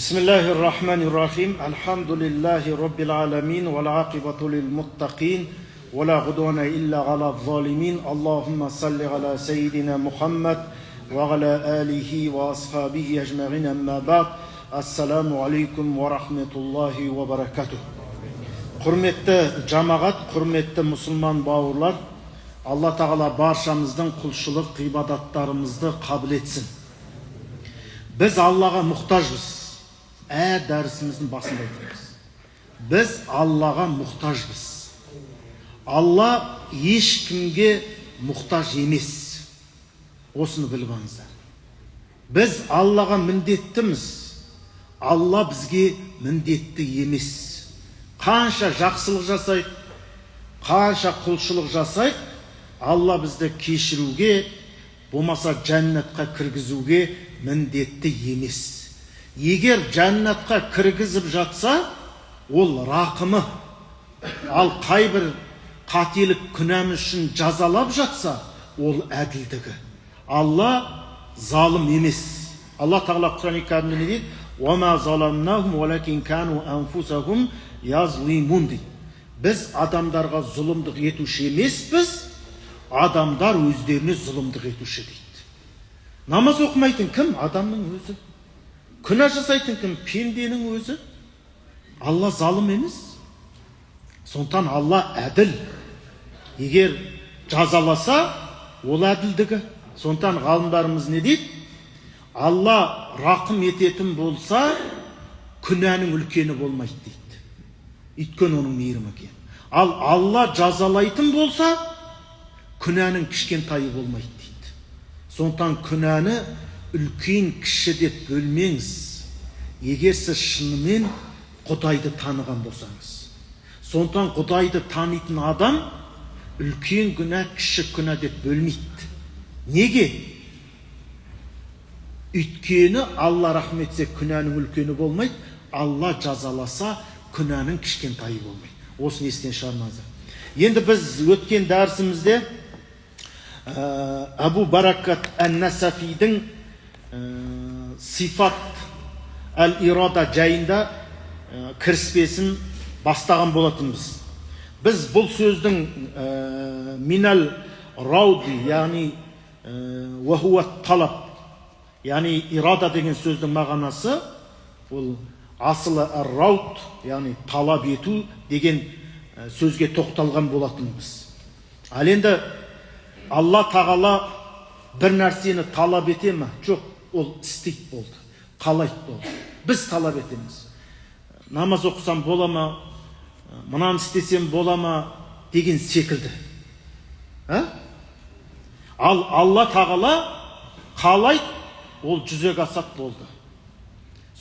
Bismillahirrahmanirrahim. Elhamdülillahi Rabbil alemin. Ve l'aqibatu lil muttaqin. Ve la gudvane illa ala zalimin. Allahümme salli ala seyyidina Muhammed ve ala alihi ve ashabihi ecma'in emma ba'd. Assalamu alaikum ve rahmetullahi ve berekatuh. Hürmetli cemaat, hürmetli Müslüman bağırlar. Allah Teala barşamızdan kulçuluk ibadatlarımızda kabul etsin. Biz Allah'a muhtaçız. Dersimizin basında etimiz. Biz Allah'a muhtaçız. Allah hiç kimge muhtaç emes. Osunu bilmeniizler. Biz Allah'a mindettimiz. Allah bizge mindetli emes. Kança жақсылық жасайық, kança kulçuluk жасайық, Allah bizde keşiruge, болмаса cennetке kirgizuge mindetli emes. Егер жәннатқа кіргізіп жатса, ол рақымы. Ал қайбір қателік күнәміз үшін жазалап жатса, ол әділдігі. Алла залым емес. Алла Тағала Құран-ы Кәрімде не дейді? وَمَا ظَلَمْنَاهُمْ وَلَكِنْ كَانُوا أَنْفُسَهُمْ يَظْلِمُونَ дейді. Біз адамдарға зұлымдық етуші емеспіз, адамдар өздеріне зұлымдық етуші дейді. Намаз оқымайтын кім? Адамның өзі. Күнә жасайтын кім? Пенденің өзі. Алла залым емес. Сондықтан Алла әділ. Егер жазаласа, ол әділдігі. Сондықтан ғалымдарымыз не дейді? Алла рақым ететін болса, күнәнің үлкені болмайды дейді. Өйткені оның мейірімі екен. Ал Алла жазалайтын болса, күнәнің кішкентайы болмайды дейді. Сондықтан күнәні үлкен кіші деп бөлмеңіз. Егер сіз шынымен Құдайды таныған болсаңыз. Сондықтан Құдайды танитын адам үлкен күнә, кіші күнә деп бөлмейді. Неге? Өйткені Алла рахмет етсе күнәнің үлкені болмайды, Алла жазаласа күнәнің кішкентайы болмайды. Осыны естен шығармаңыздар. Енді біз өткен дәрісімізде Абу Баракат ән-Насафидің сифат әл-ирада жайында кіріспесін бастаған болатынбыз. Біз бұл сөздің минал рауди, яғни уахуат талап, яғни ирада деген сөздің мағанасы, ол асылы ар-рауд, яғни талап ету деген сөзге тоқталған болатынбыз. Ал енді Алла Тағала бір нәрсені талап ете ме? Жоқ, ол істейді болды, қалайды болды. Біз талап етеміз. Намаз оқысам бола ма, мынаны істесем бола ма деген секілді. Ал Алла Тағала қалайды, ол жүзеге асады болды.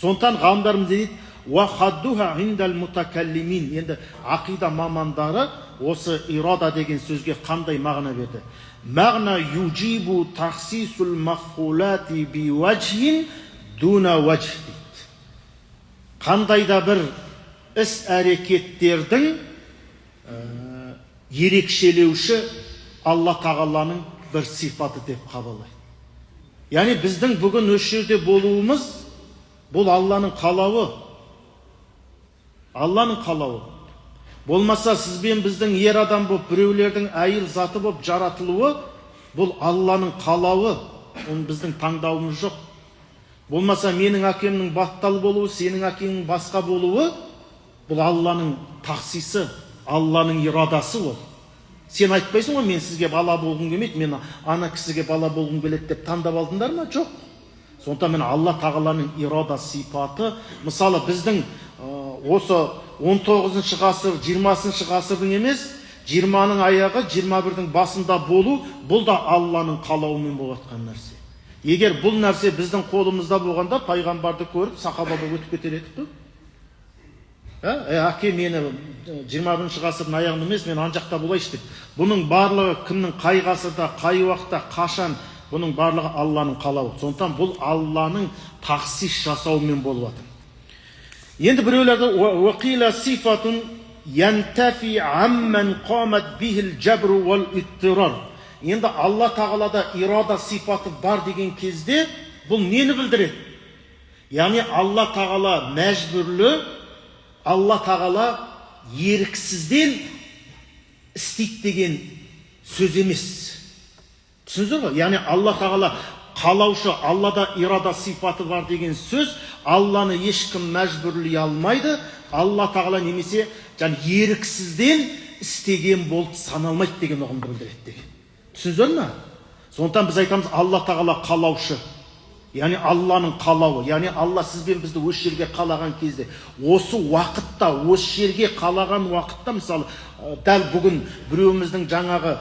Сондықтан ғалымдарымыз дейді, уахаддуха индал мутакаллимин. Енді ақида мамандары осы ирада деген сөзге қандай мағына берді? Мағна юджибу тахсисул мафхулати би ваджхин дуна ваджх дейді. Қандай да бір іс әрекеттердің ерекшелеуші Алла Тағаланың бір сипаты деп қабылдайды. Яғни біздің бүгін осы жерде болуымыз бұл Алланың қалауы. Алланың қалауы. Болмаса сізбен біздің ер адам болып, біреулердің әйел заты болып жаратылуы, бұл Алланың қалауы. Оның біздің таңдауымыз жоқ. Болмаса менің әкемнің баттал болуы, сенің әкеңнің басқа болуы, бұл Алланың тақсисі, Алланың ирадасы ол. Сен айтпайсың ғой, мен сізге бала болғым келмейді, мен ана кісіге бала болғым келеді деп таңдап алдыңдар ма? Жоқ. Сондықтан мен Алла Тағаланың ирада сипаты, мысалы біздің осы 19 ғасыр, 20 ғасырдың емес, 20-ның аяғы, 21-дің басында болу, бұл да Алланың қалауымен болатқан нәрсе. Егер бұл нәрсе біздің қолымызда болғанда, пайғамбарды көріп, сахабада өтіп кетер едік пе? Әке, мені 20 ғасырдың аяғында емес, мен ан жақта болайшы деп. Бұның барлығы кімнің қай ғасырда, қай уақытта, қашан, бұның барлығы Алланың қалауы. Сондықтан бұл Алланың тақсис жасауымен болып жатыр. Енді біреулерді уақила сифатун янтафи амман қамат бихил жабру вал иттирар. Енді Алла Тағалада ирада сипаты бар деген кезде бұл нені білдіреді? Яғни Алла тағала мәжбүрлі, Алла тағала еріксізден істейді деген сөз емес. Түсіндіңіздер ғой? Яғни Алла тағала қалаушы, Аллада ирада сипаты бар деген сөз, Алланы ешкім мәжбүрлей алмайды. Алла тағала немесе еріксізден істеген болып саналмайды деген ұғымды білдіреді деген. Түсіндіңіздер ме? Сондықтан біз айтамыз, Алла тағала қалаушы. Яғни Алланың қалауы. Яғни Алла сізбен бізді осы жерге қалаған кезде, осы уақытта, осы жерге қалаған уақытта, мысалы, дәл бүгін біреуіміздің жаңағы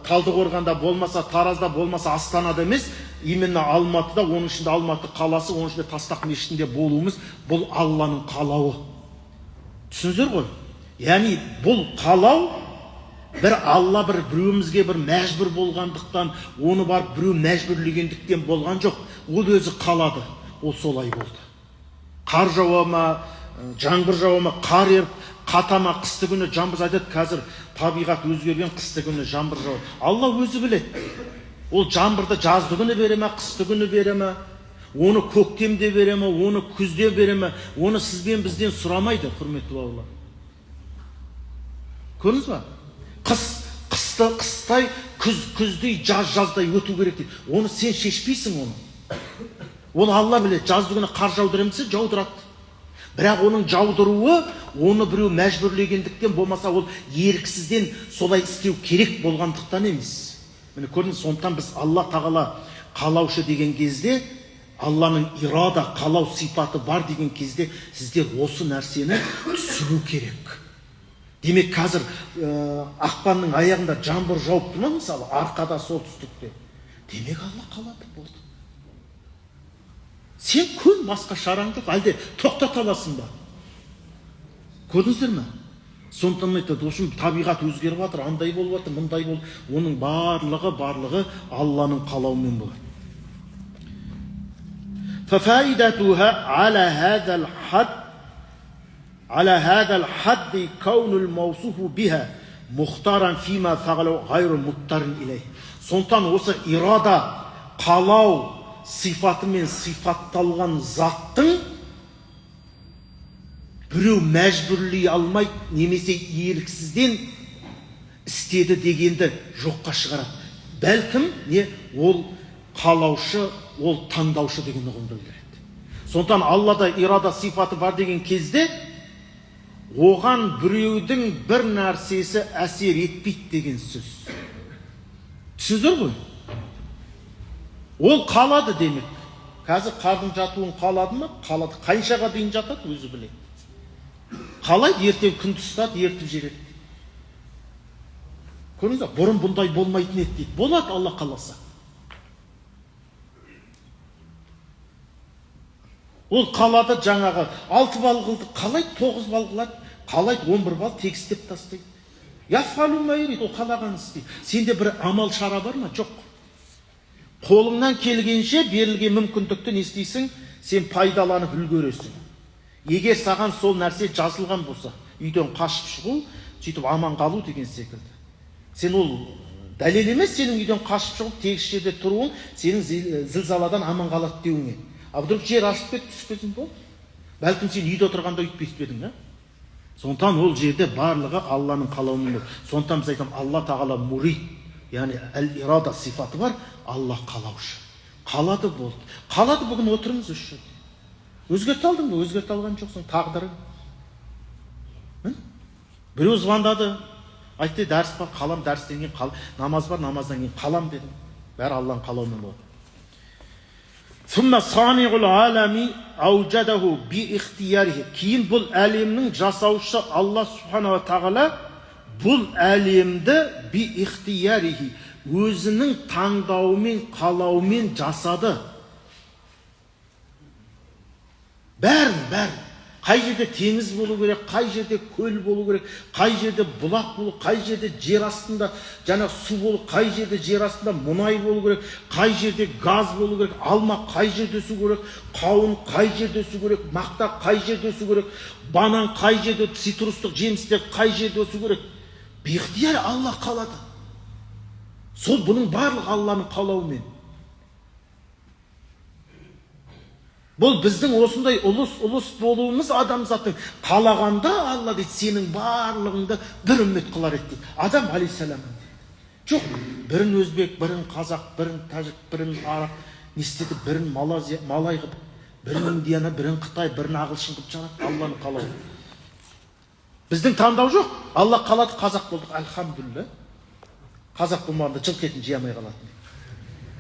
Талдықорғанда болмаса, Таразда болмаса, Астанада емес, именно Алматыда, оның ішінде Алматы қаласы, оның ішінде Тастақ мешітінде болуымыз, бұл Алланың қалауы. Түсіндіңіздер ғой? Яғни бұл қалау бір Алла біреуімізге бір мәжбүр болғандықтан, оны барып біреу мәжбүрлегендіктен болған жоқ. Ол өзі қалады. Ол солай болды. Қар жауа ма, жаңбыр жауа ма, қар еріп, қатама, қысты күні жаңбыр, айтады, қазір табиғат өзгерген, қысты күні жаңбыр жауа. Алла өзі біледі. Ол жаңбырды жазды күні бере ме, қысты күні бере ме, оны көктемде бере ме, оны күзде бере ме, оны сізбен бізден сұрамайды, құрметті бауырлар. Көрдіңіз ба? Қыстай, күздей, жаздай өту керек дейді. Оны сен шешпейсің оны. Оны Алла біледі. Жазды күні қар жаудырамын, жаудырады. Бірақ оның жаудыруы, оны біреу мәжбүрлегендіктен болмаса, ол еріксізден солай істеу керек болғандықтан емес. Міне көрдіңіз, сондықтан біз Алла тағала қалаушы деген кезде, Алланың ирада, қалау сипаты бар деген кезде, сіздер осы нәрсені түсіну керек. Демек, қазір ақпанның аяғында жаңбыр жауып тұр ма, мысалы, арқада, солтүстікте. Демек, Алла қалады, болды. Сен көн, басқа шараң жоқ, әлде тоқтата аласың ба? Көрдіңіздер ме? Сондықтан айтады, осы табиғат өзгеріп жатыр, андай болып жатыр, мұндай болып, оның барлығы Алланың қалауымен болады. ففائدتها على هذا الحد كون الموصوف بها مختارا فيما فعله غير مضطر إليه. Сондықтан осы ирада, қалау сипатымен сипатталған заттың біреу мәжбүрлей алмайды, немесе еріксізден істеді дегенді жоққа шығарады. Бәлкім ол қалаушы, ол таңдаушы деген ұғымды білдіреді. Сондықтан Аллада ирада сипаты бар деген кезде оған біреудің бір нәрсесі әсер етпейді деген сөз. Түсіндіңіздер ғой? Ол қалады демек. Қазір қардың жатуын қалады ма? Қалады. Қаншаға дейін жатады, өзі біледі. Қалайды, ертең күн тұстады, ертіп жібереді. Көрдіңіз бе? Бұрын бұндай болмайтын еді дейді. Болады, Алла қаласа. Ол қалады, жаңағы 6 бал қылды, қалайды, 9 бал қылады, қалайды, 11 бал текстеп тастайды. Яфалу майрид, ол қалаған істейді. Сенде бір амал шара бар ма? Жоқ. Қолыңнан келгенше берілген мүмкіндікті не істейсің? Сен пайдаланып үлгересің. Егер саған сол нәрсе жазылған болса, үйден қашып шығу, сөйтіп аман қалу деген секілді. Сен ол дәлел емес, сенің үйден қашып шығып, тегіс жерде тұруың, сенің зілзаладан аман қалады деуіңе. А вдруг жер ашып кетіп түсіп кетсең болды. Бәлкім сен үйде отырғанда өйтпес едің, а? Сондықтан ол жерде барлығы Алланың қалауымен болды. Сондықтан біз айтамыз, Алла тағала мурид, яғни әл-ирада сипаты бар, Алла қалаушы. Қалады болды. Қалады, бүгін отырмыз осы жерде. Өзгерте алдың ба? Өзгерте алған жоқсың, тағдырың. Біреу звондады, айтты, дәріс бар, қалам, дәрістен кейін қалам, намаз бар, намаздан кейін қалам дедім. Бәрі Алланың қалауымен болды. ثم صانع العالم أوجده باختياره. Кейін бұл әлемнің жасаушы Алла Субхана ва Тағала бұл әлемді биихтиярихи, өзінің таңдауымен, қалауымен жасады. Бәрін. Қай жерде теңіз болу керек, қай жерде көл болу керек, қай жерде бұлақ болу, қай жерде жер астында жаңа су болу, қай жерде жер астында мұнай болу керек, қай жерде газ болу керек, алма қай жерде өсу керек, қауын қай жерде өсу керек, мақта қай жерде өсу керек, банан қай жерде, цитрустық жемістер қай жерде өсу керек. Биихтияр Алла қалады. Сол бұның барлық Алланың қалауымен. Бұл біздің осындай ұлыс болуымыз адамзаттың қалағанда Алла дейді, сенің барлығыңды бір үммет қылар еді дейді. Адам алейхиссалам. Жоқ, бірін өзбек, бірін қазақ, бірін тәжік, бірін араб, не істеді, бірін малай қып, бірін индияна, бірін Қытай, бірін ағылшын қып жаратты. Алланың қалауы. Біздің таңдау жоқ. Алла қалады, қазақ болдық. Альхамдулилля. Қазақ болмағанда жылқы етін жей алмай қалатын.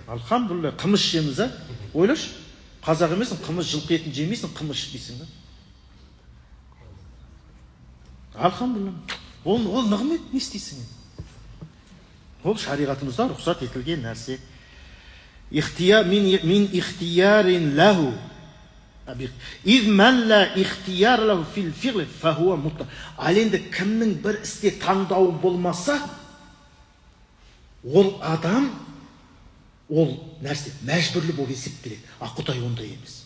Альхамдулилля, қымыз жеміз, а? Ойлашы. Қазақ емесің, қымыз жылқы етін жемейсің, қымыз ішпейсің. Альхамдулилля. Ол нығмет, не істейсің? Ол шариғатымызда рұқсат етілген нәрсе. Мин ихтиярин лаху. Ид ман ла ихтияр лаху фил фиғли фахуа мутта. Ал енді кімнің бір істе таңдауы болмаса, ол адам, ол нәрсе мәжбүрлі болып есептеледі. Құдай ондай емес.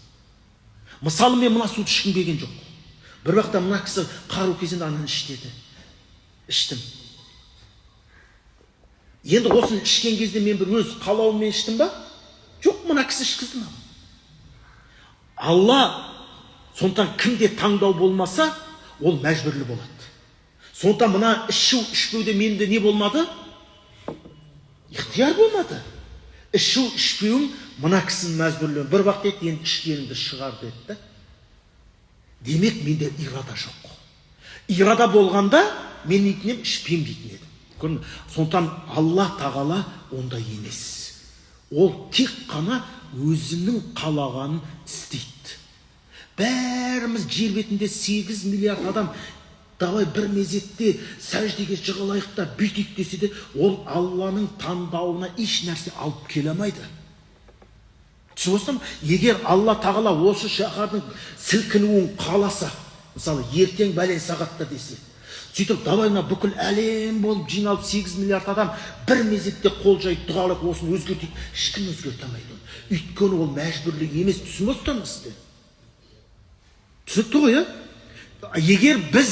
Мысалы, мен мына суды ішкім келген жоқ. Бір уақытта мына кісі қару кезінде ананы іштеді. Іштім. Енді осыны ішкен кезде мен бір өз қалауыммен іштім ба? Жоқ, мына кісі ішкізді ма? Алла, сондықтан кімде таңдау болмаса, ол мәжбүрлі болады. Сондықтан мына ішу, ішпеуде менде не болмады? Ихтияр болмады. Ішу, ішпеуім мына кісінің мәжбүрлігі. Бір вақт еді, енді ішкенімді шығар деді. Демек, менде ирада жоқ. Ирада болғанда, мен нейтінем, ішпем дейтін еді. Сондықтан Алла тағала ондай емес. Ол тек қана өзінің қалағанын істейді. Бәріміз жер бетінде 8 миллиард адам давай бір мезетте сәждеге жығылайық та бүйтейік десе де, ол Алланың таңдауына еш нәрсе алып келе алмайды. Түсінесің? Егер Алла тағала осы шаһардың сілкінуін қаласа, мысалы ертең бәлен сағатта десе, сөйтіп давайына бүкіл әлем болып жиналып 8 миллиард адам бір мезетте қол жайып дұғалап осыны өзгертейік, ешкім өзгерте алмайды. Өйткені ол мәжбүрлік емес. Түсінесіздер сіздер? Түсінікті ғой, а? Егер біз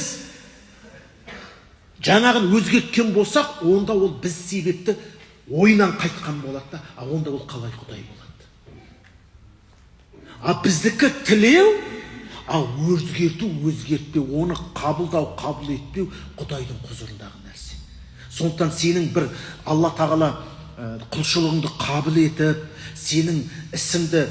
жаңағын өзгерткен болсақ, онда ол біз себепті ойынан қайтқан болады, онда ол қалай Құдай болады? Біздікі тілеу, өзгерту, өзгертпеу, оны қабылдау, қабыл етпеу Құдайдың құзырындағы нәрсе. Сондықтан сенің бір Алла тағала құлшылығыңды қабыл етіп, сенің ісіңді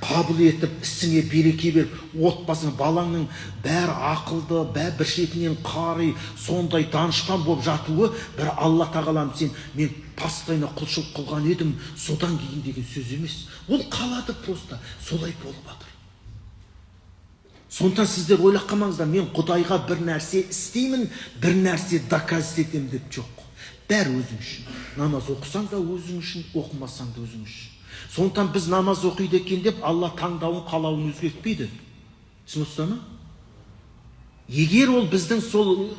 қабыл етіп, ісіңе береке беріп, отбасың, балаңның бәрі ақылды, бір шетінен қари, сондай данышпан болып жатуы, бір Алла тағалам мен постоянно құлшылық қылған едім, содан кейін деген сөз емес. Ол қалады просто, солай болып жатыр. Сондықтан сіздер ойлап қалмаңыздар, мен Құдайға бір нәрсе істеймін, бір нәрсе доказать етемін деп жоқ. Бәрі өзің үшін. Намаз оқысаң да өзің үшін, оқымасаң да өзің үшін. Сондықтан біз намаз оқиды екен деп, Алла таңдауын, қалауын өзгертпейді. Түсінесіздер ме? Егер ол біздің сол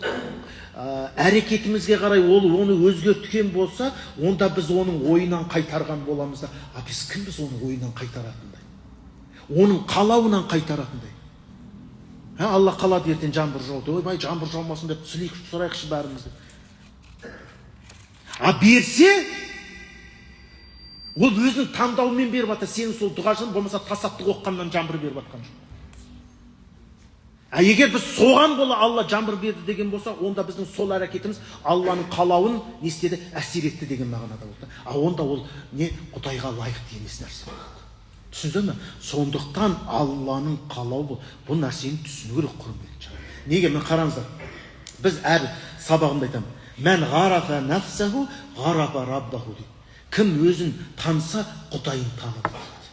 әрекетімізге қарай оны өзгерткен болса, онда біз оның ойынан қайтарған боламыз да, біз кімбіз оның ойынан қайтаратындай? Оның қалауынан қайтаратындай? Алла қалады ертең жаңбыр жауды. Ойбай, жаңбыр жаумасын деп сұрайықшы бәрімізді. Берсе, ол өзінің таңдауымен беріп жатыр. Сенің сол дұғашын болмаса тасаттық оққаннан жаңбыр беріп жатқан жоқ. Егер біз соған бола Алла жаңбыр берді деген болса, онда біздің сол әрекетіміз Алланың қалауын не істеді, әсер етті деген мағынада болды. Онда ол не Құдайға лайықты емес нәрсе болады. Түсіндіңіз ме? Сондықтан Алланың қалауы бұл нәрсені түсіну керек, құрметті жандар. Неге? Мен қараңыздар. Біз әр сабағымда айтамын. Мән ғарафа нафсаху ғарафа раббаху дейді. Кім өзін таныса, Құдайын таныды дейді.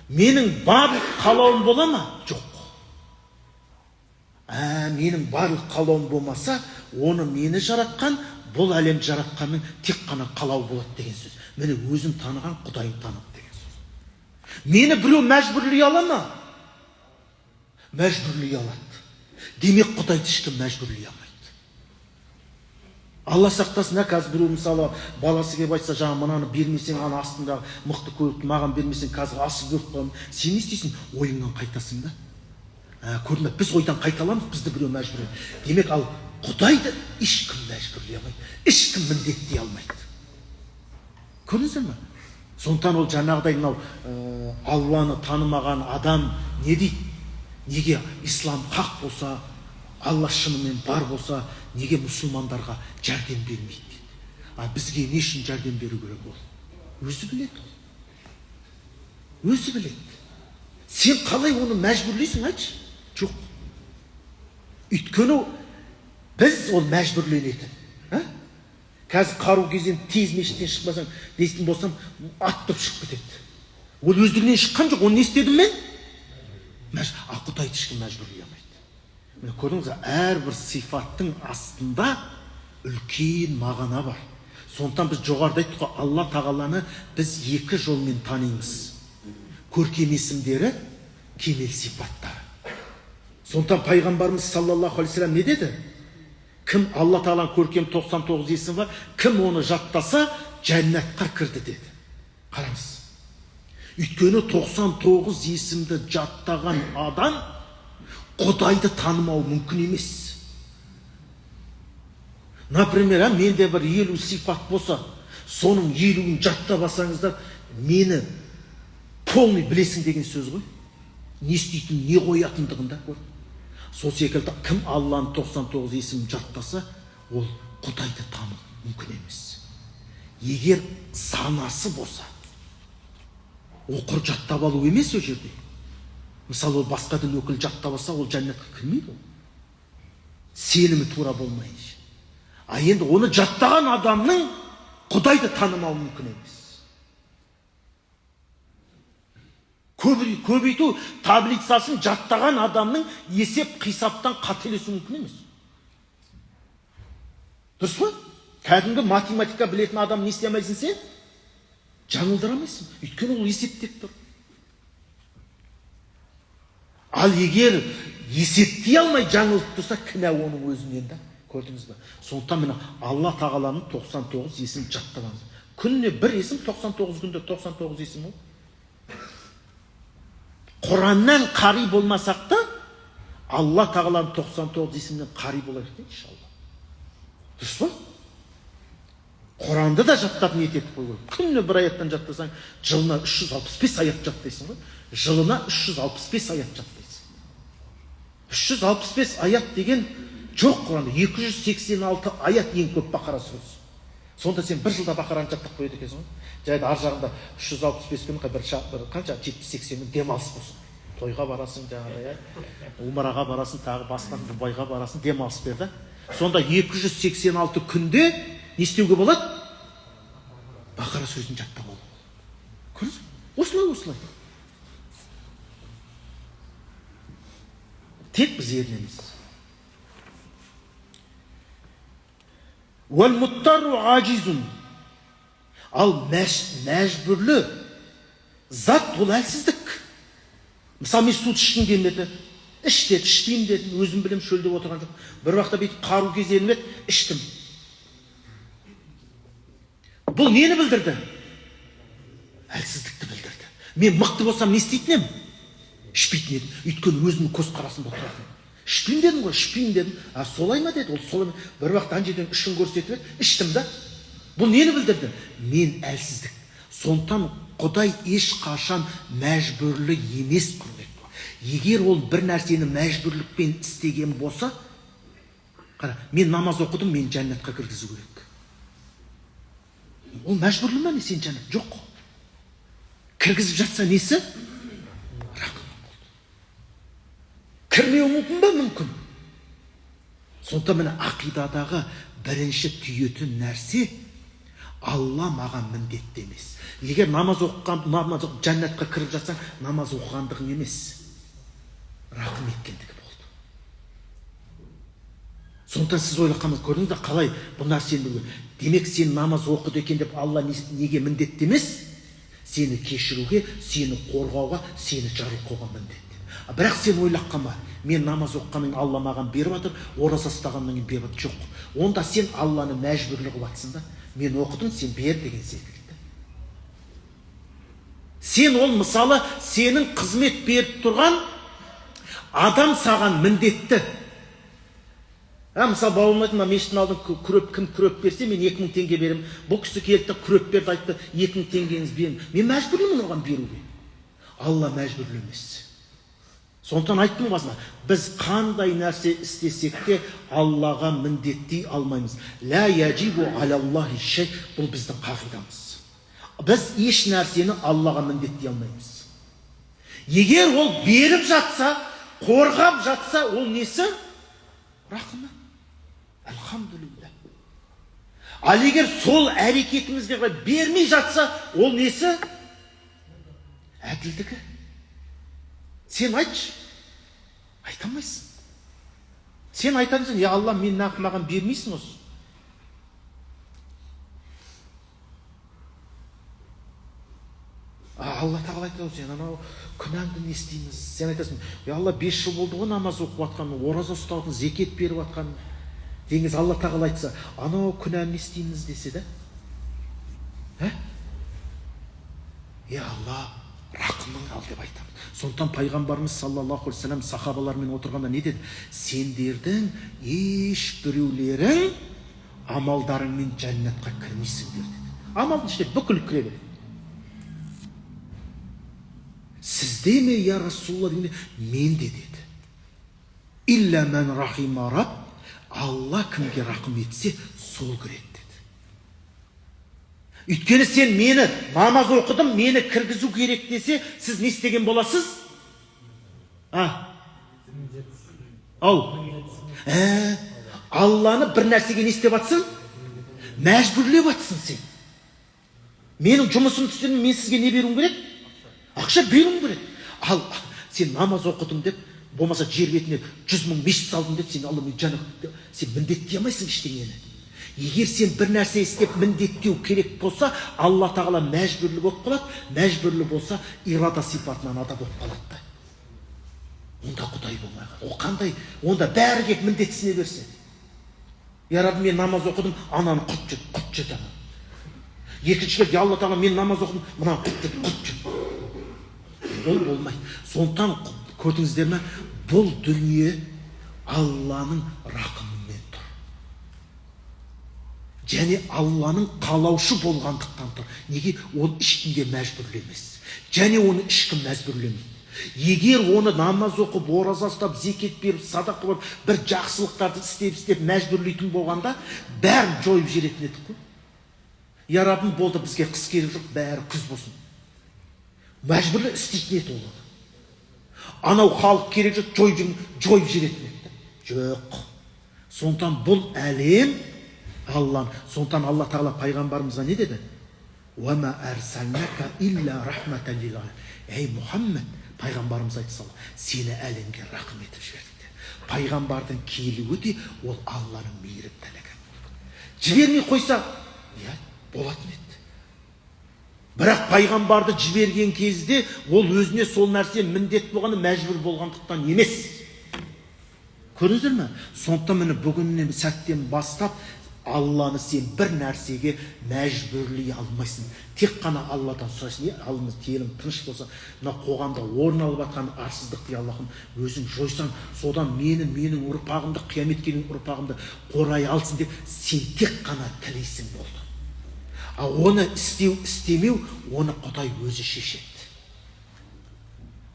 Менің барлық қалауым бола ма? Жоқ. Менің барлық қалауым болмаса, оны мені жаратқан, бұл әлем жаратқанның тек қана қалауы болады деген сөз. Мені өзім таныған, Құдайын таныды. Мені біреу мәжбүрлей ала ма? Мәжбүрлей алады. Демек Құдайды ешкім мәжбүрлей алмайды. Алла сақтасын, қазір біреу мысалы баласы келіп айтса, жаңа мынаны бермесең, ана астындағы мықты көлікті маған бермесең, қазір асып өліп қаламын. Сен не істейсің? Ойыңнан қайтасың да. Көрдің бе, біз ойдан қайта аламыз, бізді біреу мәжбүрлейді. Демек ал Құдайды ешкім мәжбүрлей алмайды, ешкім міндеттей алмайды. Көрдіңіздер ме? Сондықтан ол жаңағыдай мынау Алланы танымаған адам не дейді? Неге ислам хақ болса, Алла шынымен бар болса, неге мұсылмандарға жәрдем бермейді дейді. Бізге не үшін жәрдем беру керек ол? Өзі біледі. Өзі біледі. Сен қалай оны мәжбүрлейсің, айтшы? Жоқ. Өйткені біз ол мәжбүрленетін. Қазір қару кезен тез мешіттен шықпасаң, дейтін болсам, аттып шығып кетеді. Ол өздігінен шыққан жоқ, оны не істедім мен? Құдайды ешкім мәжбүрлей алмайды. Міне көрдіңіз, әрбір сипаттың астында үлкен мағына бар. Сондықтан біз жоғарыда айттық қой, Алла тағаланы біз екі жолмен танимыз. Көркем есімдері, кемел сипаттары. Сондықтан пайғамбарымыз саллаллаху алейхи вассалам не деді? Кім Алла тағаланың көркем 99 есімі бар, кім оны жаттаса, жәннатқа кірді деді. Қараңыз. Өйткені 99 есімді жаттаған адам Құдайды танымау мүмкін емес. Например, менде бір 50 сипат болса, соның 50-ін жаттап алсаңыздар, мені полный білесің деген сөз ғой. Не істейтін, не қоятындығында көр. Сол секілді кім Алланың 99 есімін жаттаса, ол Құдайды тану мүмкін емес. Егер санасы болса, оқыр жаттап алу емес о жерде. Мысалы, ол басқа дін өкілі жаттап алса, ол жәннатқа кірмейді ол. Сенімі тура болмайынша. Енді оны жаттаған адамның Құдайды танымауы мүмкін емес. Көбейту таблицасын жаттаған адамның есеп қисаптан қателесу мүмкін емес. Дұрыс па? Кәдімгі математика білетін адам не істемейсің сен? Жаңылдырамайсың. Өйткені ол есептеп тұр. Ал егер есептей алмай жаңылып тұрса, кінә оның өзінен де. Көрдіңіз бе? Сондықтан міне Алла тағаланың 99 есімін жаттағаныз. Күніне бір есім, 99 күнде 99 есім ол. Құраннан қари болмасақ та, Алла тағаланың 99 есімінен қари болайық дейді, иншалла. Дұрыс па? Құранды да жаттап ниет етіп қою керек. Күніне бір аяттан жаттасаң, жылына 365 аят жаттайсың ғой. Жылына 365 аят жаттайсың. 365 аят деген жоқ Құранда. 286 аят ең көп Бақара сүресі. Сонда сен бір жылда Бақараны жаттап қояды екенсің ғой. Жайды ар жағында 365 күн бір қанша 70-80 күн демалыс болсын. Тойға барасың, жаңағыдай, умараға барасың, тағы басқа Дубайға барасың, демалыс берді. Сонда 286 күнде не істеуге болады? Бақара сүресін жаттап алу. Көрдіңіз? Осылай. Тек біз ерінеміз. Уәл-муттару ажизун. Ал мәжбүрлі зат ол әлсіздік. Мысалы, мен суды ішкім келмеді. Ішпеймін дедім, өзім білем шөлдеп отырған жоқ. Бір уақытта бүйтіп қару кезенім еді, іштім. Бұл нені білдірді? Әлсіздікті білдірді. Мен мықты болсам не істейтін едім? Ішпейтін едім. Өйткені өзімнің көзқарасымда тұратын. Ішпеймін дедім. Солай ма деді? Ол солай ма? Бір уақытта ана жерден ішін көрсетіп еді, іштім да. Бұл нені білдірді? Мен әлсіздік. Сондықтан Құдай ешқашан мәжбүрлі емес құрмет. Егер ол бір нәрсені мәжбүрлікпен істеген болса, қара, мен намаз оқыдым, мен жәннатқа кіргізу керек. Ол мәжбүрлі ме, сен жәннат? Жоқ. Кіргізіп жатса несі? Рақым болды. Кірмеуі мүмкін ба? Мүмкін. Сондықтан міне ақидадағы бірінші түйетін нәрсе Алла маған міндетті емес. Егер намаз оқып жәннатқа кіріп жатсаң, намаз оқығандығың емес, рақым еткендігі болды. Сондықтан сіз ойлап көрдіңіз де қалай бұл нәрсені білуге. Демек сен намаз оқыды екен деп Алла неге міндетті емес? Сені кешіруге, сені қорғауға, сені жарылқауға міндетті. Бірақ сен ойлап қалма, мен намаз оқығаннан Алла маған беріп жатыр, ораза ұстағаннан кейін беріп жатыр. Жоқ. Онда сен Алланы мәжбүрлі қылып жатсың да. Мен оқыдым, сен бер деген секілді. Сен ол мысалы сенің қызмет беріп тұрған адам саған міндетті. Мысалы бауырым айтты, мешіттің алдын кім күреп берсе, мен 2000 теңге беремін. Бұл кісі келді күреп берді, айтты, 2000 теңгеңіз берin. Мен мәжбүрлімін оған беруге. Алла мәжбүрлемес. Сондықтан айттым басына, біз қандай нәрсе істесек те Аллаға міндеттей алмаймыз. Ла яджибу алаллахи шей, бұл біздің қағидамыз. Біз еш нәрсені Аллаға міндеттей алмаймыз. Егер ол беріп жатса, қорғап жатса, ол несі? Рақымы. Әлхамдулилля. Ал егер сол әрекетімізге бермей жатса, ол несі? Әділдігі. Сен айтшы. Айта алмайсың. Сен айтасың, я Алла, мен маған бермейсің осы. Алла тағала айтады, сен анау күнәңді не істейміз? Сен айтасың, я Алла, 5 жыл болды ғой намаз оқып жатқаным, ораза ұстадым, зекет беріп жатқаным. Деңіз Алла тағала айтса, анау күнәні не істейміз десе де? Я Алла, рақымың ал деп айтамын. Сондықтан пайғамбарымыз саллаллаху алейхи вассалам сахабалармен отырғанда не деді? Сендердің еш біреулерің амалдарыңмен жәннатқа кірмейсіңдер деді. Амалдың ішіне бүкіл кіре береді. Сізде ме, я Расулалла дегенде, мен де деді. Илля мән рахима раб, Алла кімге рақым етсе, сол кіреді деді. Өйткені сен мені намаз оқыдым, мені кіргізу керек десе, сіз не істеген боласыз? Алланы бір нәрсеге не істеп атсың? Мәжбүрлеп атсың сен. Менің жұмысым істедім, мен сізге не беруім керек? Ақша беруім керек. Ал сен намаз оқыдым деп, болмаса жер бетіне 100 000 мешіт салдым деп, сен Алла мен сен міндеттей алмайсың ештеңені. Егер сен бір нәрсе істеп міндеттеу керек болса, Алла тағала мәжбүрлі болып қалады. Мәжбүрлі болса, ирада сипатынан ада болып қалады. Онда Құдай болмай қалады. О қандай? Онда бәрі кеп міндетісіне берсе. Я Рабби, мен намаз оқыдым, ананы құт жет. Екінші келді, Алла тағала, мен намаз оқыдым, мынаны құт жет. Ол болмайды. Сондықтан көрдіңіздер ме? Бұл дүние Алланың рақымымен тұр. Және Алланың қалаушы болғандықтан тұр. Неге? Оны ешкімге мәжбүрлемес. Және оны ешкім мәжбүрлемейді. Егер оны намаз оқып, ораза ұстап, зекет беріп, садақ қылып, бір жақсылықтарды істеп мәжбүрлейтін болғанда, бәрін жойып жіберетін едік қой. Я Раббым, болды, бізге қыс керек жоқ, бәрі күз болсын. Мәжбүрлі істейтін еді ол. Анау халық керек жоқ, жойып жіберетін еді. Жоқ. Сондықтан бұл әлем Аллан. Сондықтан Алла тағала пайғамбарымызға не деді? Уама арсалнака илля рахматан лил алам. Ей Мұхаммед, пайғамбарымыз айтты сала, сені әлемге рақым етіп жіберді. Пайғамбардың келуі де ол Алланың мейірімділігі. Жібермей қойса, болатын еді. Бірақ пайғамбарды жіберген кезде ол өзіне сол нәрсе міндет болғаны, мәжбүр болғандықтан емес. Көрдіңіздер ме? Сондықтан міне бүгіннен сәттен бастап Алланы сен бір нәрсеге мәжбүрлей алмайсың. Тек қана Алладан сұрайсың. Алымыз телім тыныш болса, мына қоғамда орын алып жатқан арсыздықты, Аллахым, өзің жойсаң, содан менің ұрпағымды, қияметке дейін ұрпағымды қорғай алсын деп сен тек қана тілейсің болды. Ал оны істемеу, оны Құдай өзі шешеді.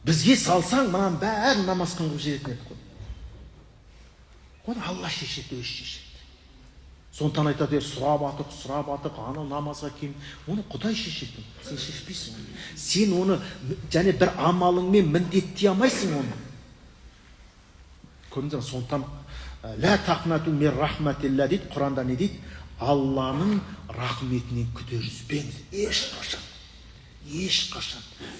Бізге салсаң, маған бәрін намаз қылып жіберетін еді ғой. Оны Алла шешеді, өзі шешеді. Сондықтан айтады, сұрап атып, ана намазға келін. Оны Құдай шешеді. Сен шешпейсің. Сен оны және бір амалыңмен міндеттей алмайсың оны. Көрдіңіздер, сондықтан ла тақнату мин рахматилла дейді. Құранда не дейді? Алланың рахметінен күдер үзбеңіз. Ешқашан.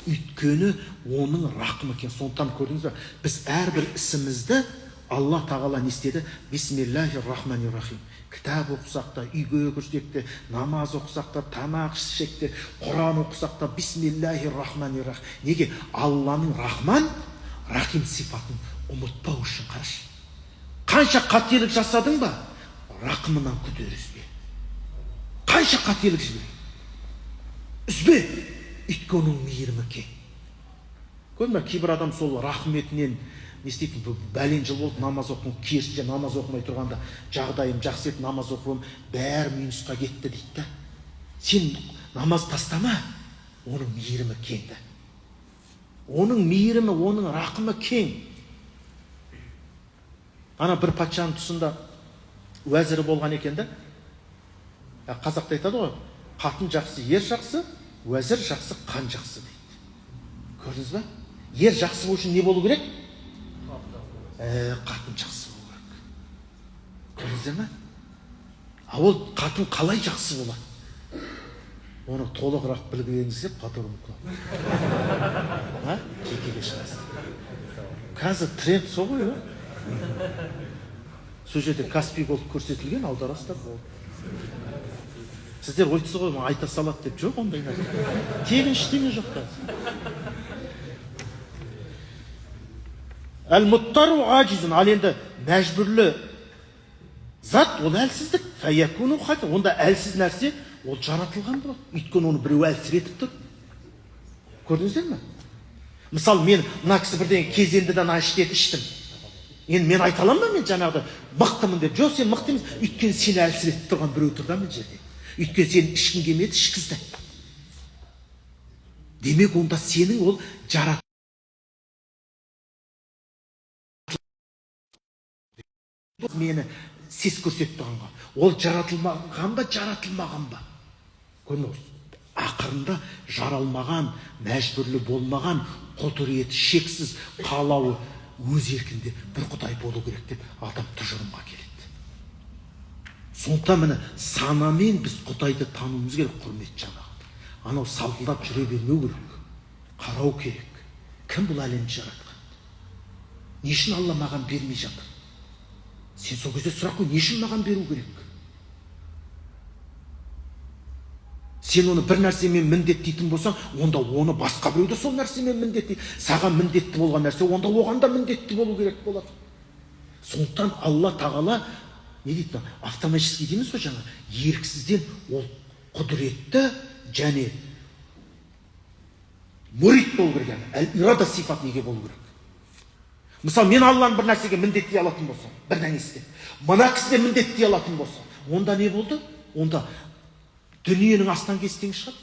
Өйткені оның рақымы екен. Сондықтан көрдіңіздер, біз әрбір ісімізді Алла тағала не істеді? Бисмиллахир-рахманир-рахим. Кітап оқысақ та, үйге кірсек те, намаз оқысақ та, тамақ ішсек те, Құран оқысақ та, бисмиллахир-рахманир-рахим. Неге? Алланың рахман, рахим сипатын ұмытпау үшін. Қарашы. Қанша қателік жасадың ба? Рақымынан күдер үзбе. Қанша қателік үзбе. Өйткені оның мейірімі кең. Көрдің бе, кейбір адам сол рахметінен не істейтін, бәлен жыл болды намаз оқымын, керісінше намаз оқымай тұрғанда жағдайым жақсы еді, намаз оқуым бәрі минусқа кетті дейді да. Сен намаз тастама, оның мейірімі кең да. Оның мейірімі, оның рақымы кең. Ана бір патшаның тұсында уәзірі болған екен да. Қазақта айтады ғой, қатын жақсы, ер жақсы, уәзір жақсы, қан жақсы дейді. Көрдіңіз ба? Ер жақсы болу үшін не болу керек? Қатын жақсы болу керек. Көрдіңіздер ме? Ол қатын қалай жақсы болады? Оны толығырақ білгіңізсе подробно. Жекеге шығасыз. Қазір тренд сол ғой. Сол жерде Каспий голд көрсетілген, аударасыздар болды. Сіздер ойсыз ғой, айта салады деп жоқ ондай нәрсе. Тегін ештеңе жоқ қазір. Әл-мұттару ажизун, ал енді мәжбүрлі зат, ол әлсіздік. Фәякуну хат, онда әлсіз нәрсе, ол жаратылған болады. Өйткені оны біреу әлсіретіп тұр. Көрдіңіздер ме? Мысалы, мен мына кісі бірден кезендіден аштет іштім. Енді мен айта аламын ба, мен жаңағыда мықтымын деп? Жоқ, сен мықты емес. Өйткені сені әлсіретіп тұрған біреу тұр да мен жерде. Өйткені сен ішкің келмеді, ішкізді. Демек, онда сенің ол жарат. Мені сес көрсетіп тұрғанға. Ол жаратылмаған ба, жаратылмаған ба? Көрдіңіз? Ақырында жаралмаған, мәжбүрлі болмаған, құдіреті шексіз қалауы өз еркінде бір құдай болу керек деп адам тұжырымға келеді. Сондықтан міне санамен біз құдайды тануымыз керек, құрметті жамағат. Анау салқылдап жүре бермеу керек. Қарау керек. Кім бұл әлемді жаратқан? Не үшін Алла маған бермей жатыр? Сен сол кезде сұрақ қой, не үшін маған беру керек? Сен оны бір нәрсемен міндеттейтін болсаң, онда оны басқа біреуді сол нәрсемен міндеттейді. Саған міндетті болған нәрсе, онда оған да міндетті болу керек болады. Сондықтан Алла тағала не дейді? Автоматически дейміз ғой жаңа, еріксізден ол құдіретті және мұрит болу керек. Әл-ирада сифат неге болу керек? Мысалы, мен Алланы бір нәрсеге міндеттей алатын болсам, бір нәрсе, мына кісіде міндеттей алатын болсам, онда не болды? Онда дүниенің астан кестен шығады.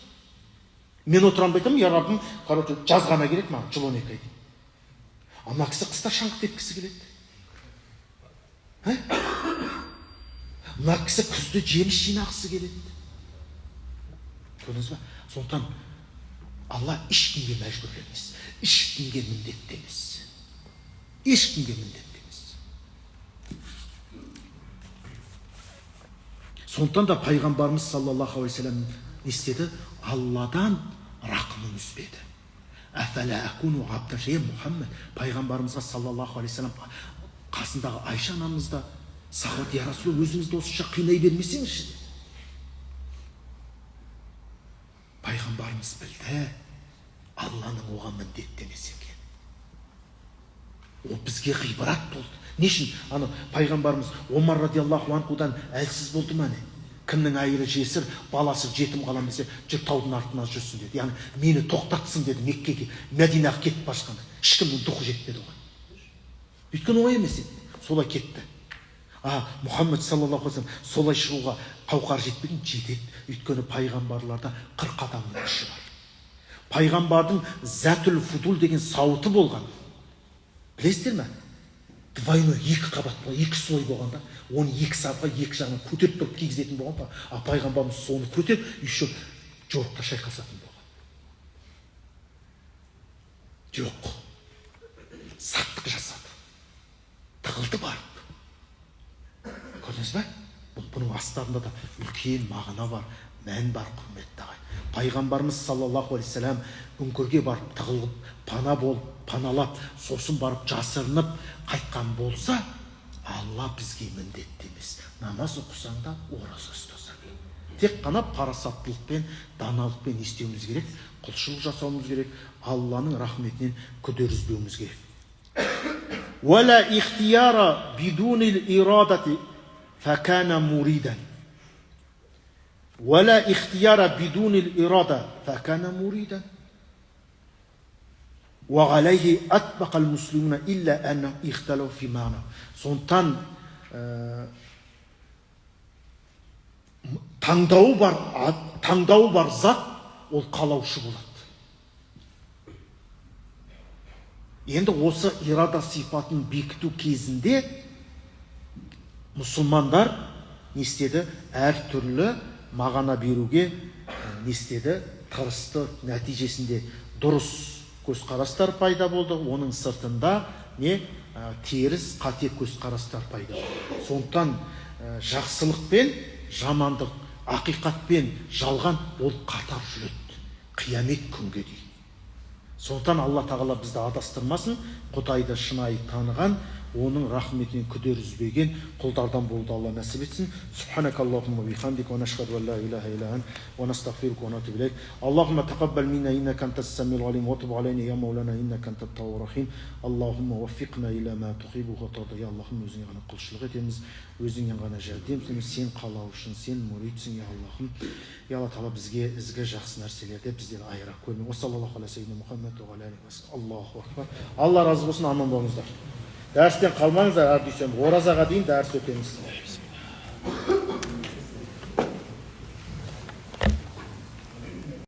Мен отырамын айтамын, я Раббым, жаз ғана керек маған, жыл 12 ай. Ана кісі қыста шаңғы тепкісі келеді. Мына кісі күзде жеміс жинағысы келеді. Көрдіңіз ба? Сондықтан Алла ешкімге мәжбүр емес, ешкімге міндетті емес. Ешкімге міндетті емес. Сондықтан да пайғамбарымыз саллаллаху алейхи вассалам не істеді? Алладан рақымын үзбеді. Афала акуну абдан шей Мұхаммед. Пайғамбарымызға саллаллаху алейхи вассалам қасындағы Айша анамызда сахабат, я Расул, өзіңізді осынша қинай бермесеңізші деді. Пайғамбарымыз білді, Алланың оған міндетті емес екен. Ол бізге ғибрат болды. Не үшін? Ана пайғамбарымыз Омар радиаллаху анхудан әлсіз болды ма не? Кімнің әйелі жесір, баласы жетім қалам десе, жүр таудың артына жүрсін деді. Яғни мені тоқтатсын деді Меккеге, Мәдинаға кетіп башқанда. Ешкімнің дұқы жетпеді оған. Өйткені оңай емес еді. Солай кетті. Мұхаммед саллаллаху алейхи вассалам солай шығуға қауқар жетпеген, жетеді. Өйткені пайғамбарларда 40 адамның күші бар. Пайғамбардың Зәтүл Фудул деген сауыты болған. Білесіздер ме? Двойной, екі қабат болған, екі слой болғанда, оны екі сапқа, екі жағынан көтеріп тұрып кигізетін болған. Пайғамбарымыз соны көтеріп, еще жорықта шайқасатын болған. Жоқ. Сақтық жасады. Тығылды барып. Көрдіңіз бе? Бұның астарында да үлкен мағына бар, мән бар, құрметті ағай. Пайғамбарымыз саллаллаху алейхи вассалам үңгірге барып тығылып, пана болып, паналап, сосын барып жасырынып қайтқан болса, Алла бізге міндетті емес. Намаз оқысаң да, ораза ұстасаң. Тек қана парасаттылықпен, даналықпен істеуіміз керек, құлшылық жасауымыз керек, Алланың рахметінен күдер үзбеуіміз керек. Уәлә ихтияра бидунил ирадати фәкәна муридан. Уәлә ихтияра бидунил ирада фәкәна муридан. وَعَلَيْهِ أَتْبَقَ الْمُسْلِمُونَ إِلَّا أَنَّهُ اِخْتَلَوْا فِي مَعْنَى. Сондықтан таңдауы бар зат ол қалаушы болады. Енді осы ирада сипатын бекіту кезінде мұсылмандар не істеді? Әртүрлі мағына беруге не істеді? Тырысты. Нәтижесінде дұрыс көзқарастар пайда болды. Оның сыртында теріс, қате көзқарастар пайда болды. Сондықтан жақсылық пен жамандық, ақиқат пен жалған ол қатар жүреді қиямет күнге дейін. Сондықтан Алла тағала бізді адастырмасын, Құдайды шынайы таныған, оның рахметінен күдер үзбеген құлдардан болуды Алла нәсіп етсін. Субханакаллахумма бихамдика ва нашхаду ан ла илаха илля ант ва настағфирука ва натубу илейк. Аллахумма тақаббал минна иннака антас самиул алим ва туб алейна я маулана иннака антат тауабур рахим. Аллахумма ваффиқна иля ма тухибу ва тарда. Я Аллахым, өзіңе ғана құлшылық етеміз, өзіңнен ғана жәрдем, сен қалаушың, сен муридсің, я Аллахым. Я Алла тағала бізге ізгі жақсы нәрселерді бізден айыра көрме. Ва саллаллаху аля саййидина Мұхаммад ва аля алейхи ва саллям. Аллаху акбар. Алла разы болсын, аман болыңыздар. Дәрістен қалмаңыздар, әр дүйсенбі оразаға дейін дәріс өтеміз.